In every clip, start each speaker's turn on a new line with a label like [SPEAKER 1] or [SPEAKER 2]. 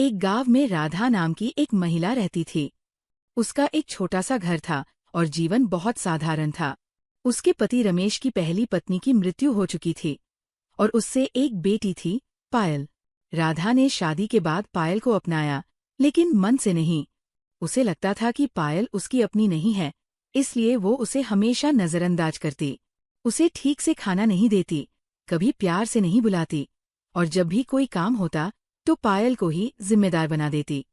[SPEAKER 1] एक गांव में राधा नाम की एक महिला रहती थी। उसका एक छोटा सा घर था और जीवन बहुत साधारण था। उसके पति रमेश की पहली पत्नी की मृत्यु हो चुकी थी और उससे एक बेटी थी, पायल। राधा ने शादी के बाद पायल को अपनाया, लेकिन मन से नहीं। उसे लगता था कि पायल उसकी अपनी नहीं है, इसलिए वो उसे हमेशा नजरअंदाज करती। उसे ठीक से खाना नहीं देती, कभी प्यार से नहीं बुलाती और जब भी कोई काम होता तो पायल को ही जिम्मेदार बना देती।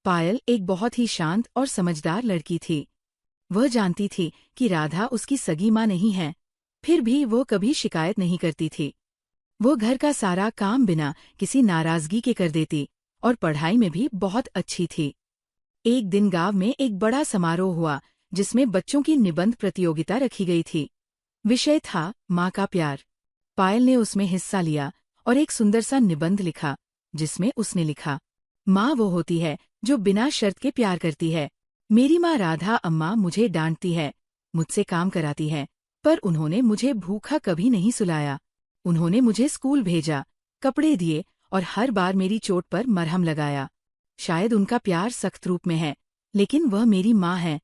[SPEAKER 1] पायल एक बहुत ही शांत और समझदार लड़की थी। वह जानती थी कि राधा उसकी सगी माँ नहीं है, फिर भी वो कभी शिकायत नहीं करती थी। वो घर का सारा काम बिना किसी नाराजगी के कर देती और पढ़ाई में भी बहुत अच्छी थी। एक दिन गांव में एक बड़ा समारोह हुआ, जिसमें बच्चों की निबंध प्रतियोगिता रखी गई थी। विषय था माँ का प्यार। पायल ने उसमें हिस्सा लिया और एक सुंदर सा निबंध लिखा, जिसमें उसने लिखा, माँ वो होती है जो बिना शर्त के प्यार करती है। मेरी माँ राधा अम्मा मुझे डांटती है, मुझसे काम कराती है, पर उन्होंने मुझे भूखा कभी नहीं सुलाया। उन्होंने मुझे स्कूल भेजा, कपड़े दिए और हर बार मेरी चोट पर मरहम लगाया। शायद उनका प्यार सख्त रूप में है, लेकिन वह मेरी माँ है,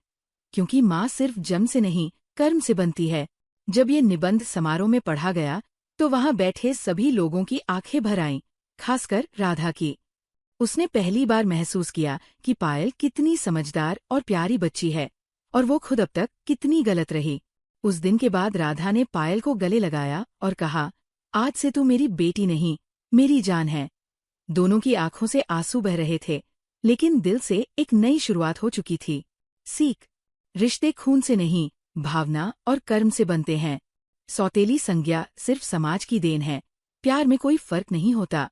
[SPEAKER 1] क्योंकि माँ सिर्फ जन्म से नहीं, कर्म से बनती है। जब ये निबंध समारोह में पढ़ा गया, तो वहां बैठे सभी लोगों की आंखें भर आईं, खासकर राधा की। उसने पहली बार महसूस किया कि पायल कितनी समझदार और प्यारी बच्ची है, और वो खुद अब तक कितनी गलत रही। उस दिन के बाद राधा ने पायल को गले लगाया और कहा, आज से तू मेरी बेटी नहीं, मेरी जान है। दोनों की आंखों से आंसू बह रहे थे, लेकिन दिल से एक नई शुरुआत हो चुकी थी। सीख, रिश्ते खून से नहीं, भावना और कर्म से बनते हैं। सौतेली संज्ञा सिर्फ समाज की देन है। प्यार में कोई फर्क नहीं होता।